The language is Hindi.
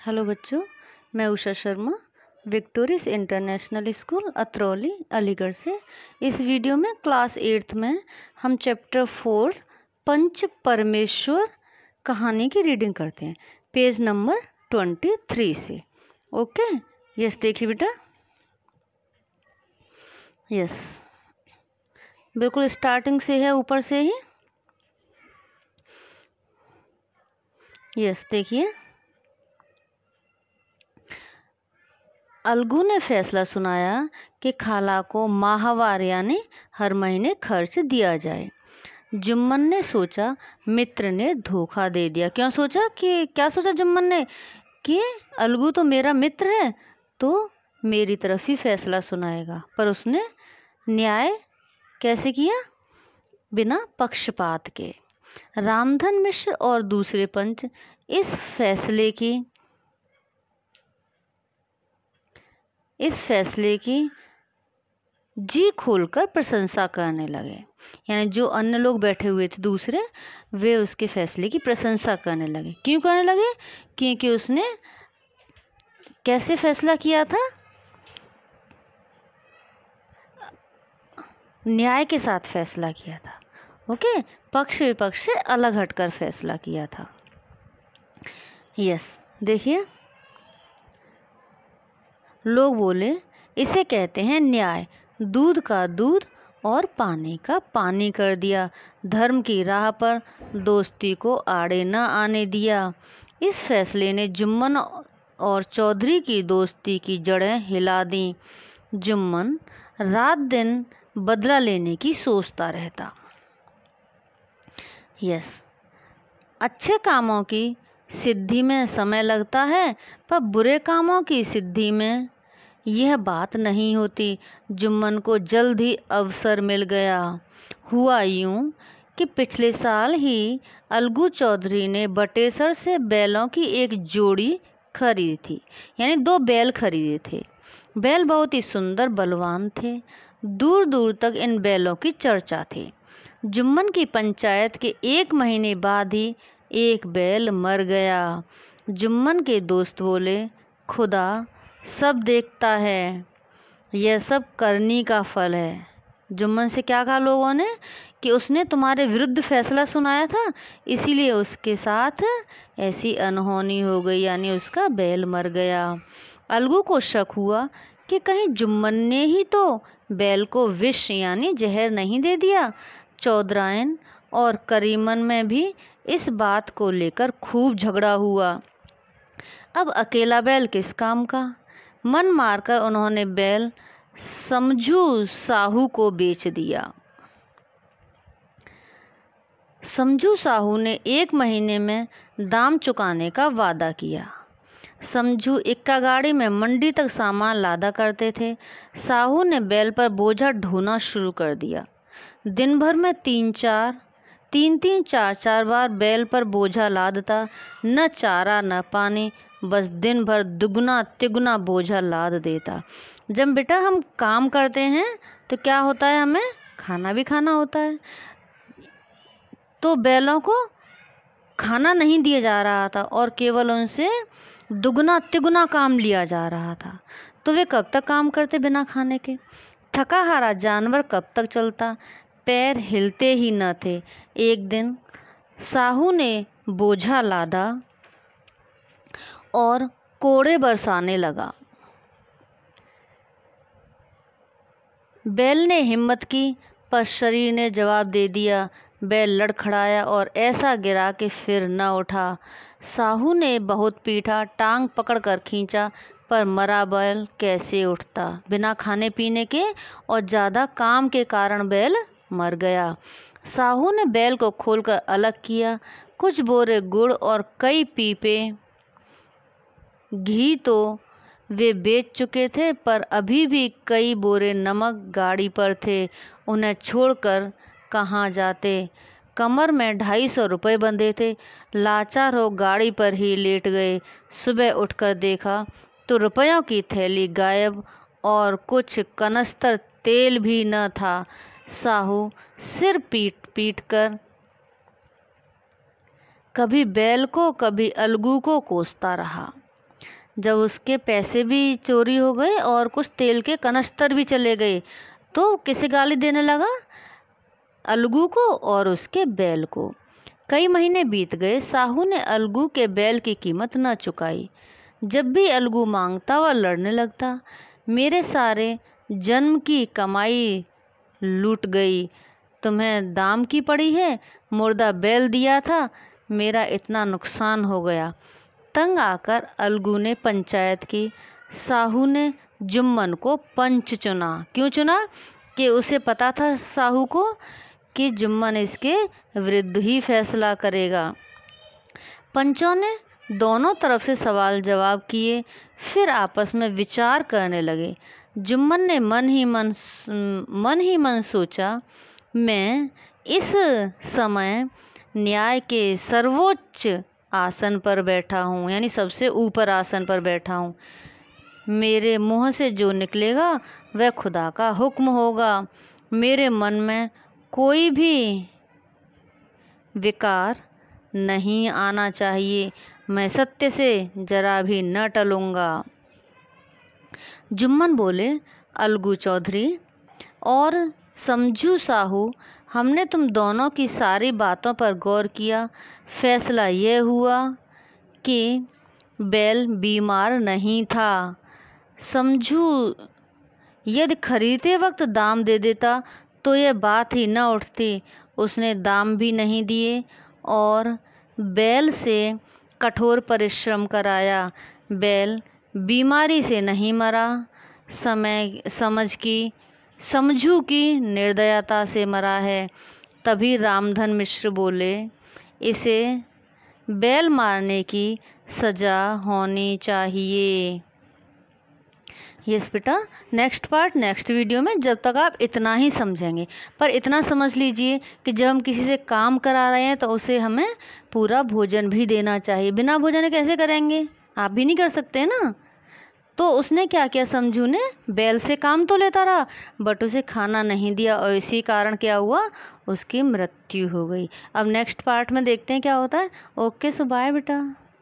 हेलो बच्चों, मैं Usha Sharma victorious international school Atrauli Aligarh से। इस वीडियो में क्लास 8th में हम चैप्टर 4 पंच परमेश्वर कहानी की रीडिंग करते हैं, पेज नंबर 23 से। ओके, यस देखिए बेटा, यस बिल्कुल स्टार्टिंग से है, ऊपर से ही। यस देखिए, अलगू ने फैसला सुनाया कि खाला को माहवार यानी हर महीने खर्च दिया जाए। जुम्मन ने सोचा मित्र ने धोखा दे दिया। क्या सोचा जुम्मन ने कि अलगू तो मेरा मित्र है तो मेरी तरफ ही फैसला सुनाएगा, पर उसने न्याय कैसे किया? बिना पक्षपात के। रामधन मिश्र और दूसरे पंच इस फैसले की जी खोलकर प्रशंसा करने लगे। यानी जो अन्य लोग बैठे हुए थे दूसरे, वे उसके फैसले की प्रशंसा करने लगे। क्यों करने लगे? क्योंकि उसने कैसे फैसला किया था? न्याय के साथ फैसला किया था। ओके, पक्ष विपक्ष से अलग हटकर फैसला किया था। यस देखिए, लोग बोले इसे कहते हैं न्याय। दूध का दूध और पानी का पानी कर दिया। धर्म की राह पर दोस्ती को आड़े न आने दिया। इस फैसले ने जुम्मन और चौधरी की दोस्ती की जड़ें हिला दी। जुम्मन रात दिन बदला लेने की सोचता रहता। यस, अच्छे कामों की सिद्धि में समय लगता है, पर बुरे कामों की सिद्धि में यह बात नहीं होती। जुम्मन को जल्द ही अवसर मिल गया। हुआ यूं कि पिछले साल ही अलगू चौधरी ने बटेसर से बैलों की एक जोड़ी खरीदी थी। यानी 2 बैल खरीदे थे। बैल बहुत ही सुंदर बलवान थे। दूर दूर तक इन बैलों की चर्चा थी। जुम्मन की पंचायत के 1 महीने बाद ही एक बैल मर गया। जुम्मन के दोस्त बोले, खुदा सब देखता है, यह सब करनी का फल है। जुम्मन से क्या कहा लोगों ने कि उसने तुम्हारे विरुद्ध फैसला सुनाया था, इसीलिए उसके साथ ऐसी अनहोनी हो गई, यानी उसका बैल मर गया। अलगू को शक हुआ कि कहीं जुम्मन ने ही तो बैल को विष यानी जहर नहीं दे दिया। चौधरायन और करीमन में भी इस बात को लेकर खूब झगड़ा हुआ। अब अकेला बैल किस काम का? मन मारकर उन्होंने बैल समझू साहू को बेच दिया। समझू साहू ने 1 महीने में दाम चुकाने का वादा किया। समझू इक्का गाड़ी में मंडी तक सामान लादा करते थे। साहू ने बैल पर बोझा ढोना शुरू कर दिया। दिन भर में 3-3 4-4 बार बैल पर बोझा लादता। न चारा न पानी, बस दिन भर दुगना तिगुना बोझा लाद देता। जब बेटा हम काम करते हैं तो क्या होता है, हमें खाना भी खाना होता है। तो बैलों को खाना नहीं दिया जा रहा था और केवल उनसे दुगना तिगुना काम लिया जा रहा था। तो वे कब तक काम करते बिना खाने के? थका हारा जानवर कब तक चलता? पैर हिलते ही न थे। एक दिन साहू ने बोझा लादा और कोड़े बरसाने लगा। बैल ने हिम्मत की, पर शरीर ने जवाब दे दिया। बैल लड़खड़ाया और ऐसा गिरा कि फिर न उठा। साहू ने बहुत पीटा, टांग पकड़कर खींचा, पर मरा बैल कैसे उठता? बिना खाने पीने के और ज़्यादा काम के कारण बैल मर गया। साहू ने बैल को खोलकर अलग किया। कुछ बोरे गुड़ और कई पीपे घी तो वे बेच चुके थे, पर अभी भी कई बोरे नमक गाड़ी पर थे। उन्हें छोड़कर कहाँ जाते? कमर में 250 रुपये बंधे थे। लाचार हो गाड़ी पर ही लेट गए। सुबह उठकर देखा तो रुपयों की थैली गायब और कुछ कनस्तर तेल भी न था। साहू सिर पीट पीट कर कभी बैल को कभी अलगू को कोसता रहा। जब उसके पैसे भी चोरी हो गए और कुछ तेल के कनस्तर भी चले गए, तो किसे गाली देने लगा? अलगू को और उसके बैल को। कई महीने बीत गए, साहू ने अलगू के बैल की कीमत न चुकाई। जब भी अलगू मांगता वह लड़ने लगता। मेरे सारे जन्म की कमाई लूट गई, तुम्हें दाम की पड़ी है, मुर्दा बैल दिया था, मेरा इतना नुकसान हो गया। तंग आकर अलगू ने पंचायत की। साहू ने जुम्मन को पंच चुना। क्यों चुना? कि उसे पता था साहू को कि जुम्मन इसके विरुद्ध ही फैसला करेगा। पंचों ने दोनों तरफ से सवाल जवाब किए, फिर आपस में विचार करने लगे। जुम्मन ने मन ही मन सोचा, मैं इस समय न्याय के सर्वोच्च आसन पर बैठा हूँ, यानी सबसे ऊपर आसन पर बैठा हूँ। मेरे मुँह से जो निकलेगा वह खुदा का हुक्म होगा। मेरे मन में कोई भी विकार नहीं आना चाहिए। मैं सत्य से जरा भी न टलूँगा। जुम्मन बोले, अलगू चौधरी और समझू साहू, हमने तुम दोनों की सारी बातों पर गौर किया। फैसला यह हुआ कि बैल बीमार नहीं था। समझू यदि खरीदते वक्त दाम दे देता तो यह बात ही न उठती। उसने दाम भी नहीं दिए और बैल से कठोर परिश्रम कराया। बैल बीमारी से नहीं मरा, समझू की निर्दयता से मरा है। तभी रामधन मिश्र बोले, इसे बैल मारने की सज़ा होनी चाहिए। यस बेटा, नेक्स्ट पार्ट नेक्स्ट वीडियो में। जब तक आप इतना ही समझेंगे, पर इतना समझ लीजिए कि जब हम किसी से काम करा रहे हैं तो उसे हमें पूरा भोजन भी देना चाहिए। बिना भोजन कैसे करेंगे? आप भी नहीं कर सकते ना। तो उसने क्या किया, समझू ने बैल से काम तो लेता रहा बट उसे खाना नहीं दिया और इसी कारण क्या हुआ, उसकी मृत्यु हो गई। अब नेक्स्ट पार्ट में देखते हैं क्या होता है। ओके, सो बाय बेटा।